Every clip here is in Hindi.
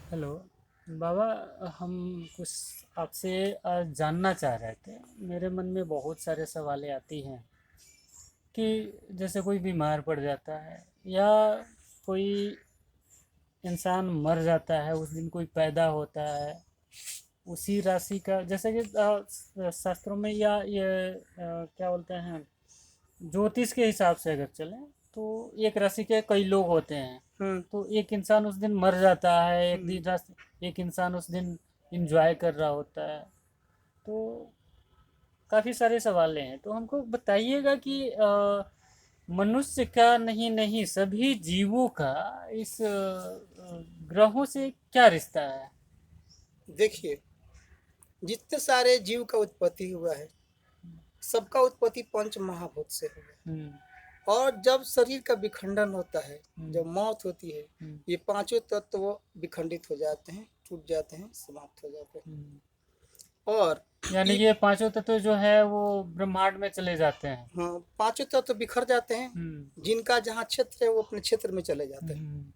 हेलो बाबा। हम कुछ आपसे जानना चाह रहे थे। मेरे मन में बहुत सारे सवालें आती हैं कि जैसे कोई बीमार पड़ जाता है या कोई इंसान मर जाता है, उस दिन कोई पैदा होता है, उसी राशि का जैसे कि शास्त्रों में या ये क्या बोलते हैं, ज्योतिष के हिसाब से अगर चलें तो एक राशि के कई लोग होते हैं। हम्म तो एक इंसान उस दिन मर जाता है, एक हम्म। दिन एक इंसान उस दिन इंजॉय कर रहा होता है। तो काफ़ी सारे सवाल हैं, तो हमको बताइएगा कि मनुष्य का नहीं नहीं सभी जीवों का इस ग्रहों से क्या रिश्ता है। देखिए, जितने सारे जीव का उत्पत्ति हुआ है, सबका उत्पत्ति पंच महाभूत से हुआ है। हम्म। और जब शरीर का विखंडन होता है, हम्म। जब मौत होती है, हम्म। ये पांचों तत्व विखंडित हो जाते हैं, टूट जाते हैं, समाप्त हो जाते हैं। हम्म। और यानी ये कि ये पांचों तत्व जो है वो ब्रह्मांड में चले जाते हैं। हाँ, पांचों तत्व बिखर जाते हैं। हम्म। जिनका जहाँ क्षेत्र है वो अपने क्षेत्र में चले जाते हैं। हम्म।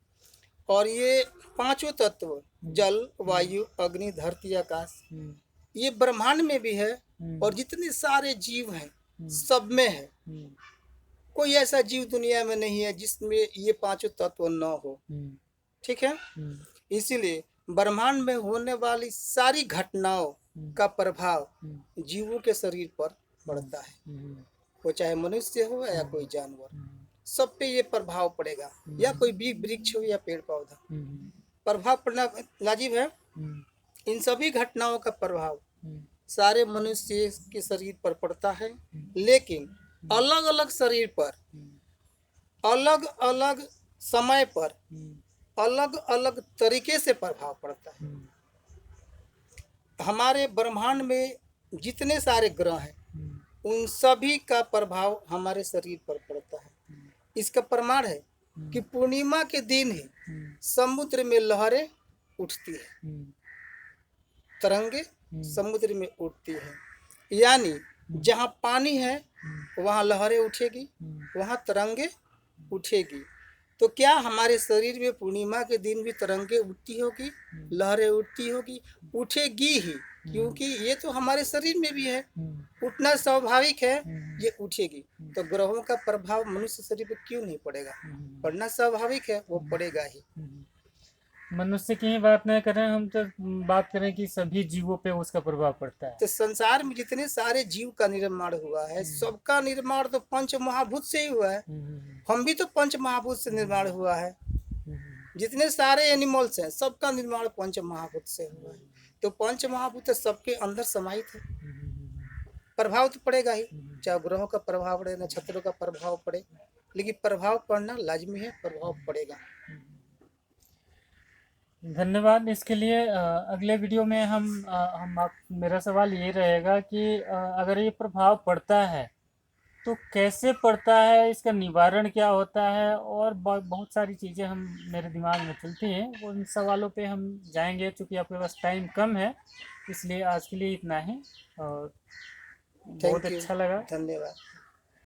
और ये पांचों तत्व, हम्म। जल, हम्म। वायु, अग्नि, धरती, आकाश, हम्म। ये ब्रह्मांड में भी है। हम्म। और जितने सारे जीव हैं, हम्म। सब में है। हम्म। कोई ऐसा जीव दुनिया में नहीं है जिसमें ये पांचों तत्व न हो। हम्म। ठीक है। हम्म। इसीलिए ब्रह्मांड में होने वाली सारी घटनाओं हम्म। का प्रभाव हम्म। जीवों के शरीर पर हम्म। पड़ता है। हम्म। वो चाहे मनुष्य हो या कोई हम्म। जानवर, हम्म। सब पे ये प्रभाव पड़ेगा। या कोई भी वृक्ष हो या पेड़ पौधा, हम्म। प्रभाव पड़ना लाजिब है। हम्म। इन सभी घटनाओं का प्रभाव हम्म। सारे मनुष्य के शरीर पर पड़ता है। हम्म। लेकिन हम्म। अलग अलग शरीर पर, हम्म। अलग अलग समय पर, हम्म। अलग अलग तरीके से प्रभाव पड़ता है। हम्म। हमारे ब्रह्मांड में जितने सारे ग्रह हैं, हम्म। उन सभी का प्रभाव हमारे शरीर पर पड़ता है। इसका प्रमाण है कि पूर्णिमा के दिन ही हम्म। समुद्र में लहरें उठती है, हम्म। तरंगे हम्म। समुद्र में उठती है। यानी जहाँ पानी है वहाँ लहरें उठेगी, वहाँ तरंगे उठेगी। तो क्या हमारे शरीर में पूर्णिमा के दिन भी तरंगे उठती होगी, लहरें उठती होगी? उठेगी ही, क्योंकि ये तो हमारे शरीर में भी है। उठना स्वाभाविक है, ये उठेगी। तो ग्रहों का प्रभाव मनुष्य शरीर पर क्यों नहीं पड़ेगा? पड़ना स्वाभाविक है, वो पड़ेगा ही। मनुष्य की ही बात नहीं करें, हम तो बात करें कि सभी जीवों पे उसका प्रभाव पड़ता है। तो संसार में जितने सारे जीव का निर्माण हुआ है, सबका निर्माण तो पंच महाभूत से ही हुआ है। हम भी तो पंच महाभूत से निर्माण हुआ है। जितने सारे एनिमल्स हैं, सबका निर्माण पंच महाभूत से हुआ है। तो पंच महाभूत सबके अंदर समाहित है। प्रभाव तो पड़ेगा ही, चाहे ग्रहों का प्रभाव पड़े, नक्षत्रों का प्रभाव पड़े, लेकिन प्रभाव पड़ना लाजमी है, प्रभाव पड़ेगा। धन्यवाद इसके लिए। अगले वीडियो में हम आप मेरा सवाल ये रहेगा कि अगर ये प्रभाव पड़ता है तो कैसे पड़ता है, इसका निवारण क्या होता है, और बहुत सारी चीज़ें हम मेरे दिमाग में चलती हैं। उन सवालों पे हम जाएंगे, चूँकि आपके पास टाइम कम है, इसलिए आज के लिए इतना ही। और बहुत थैंक यू, अच्छा लगा। धन्यवाद।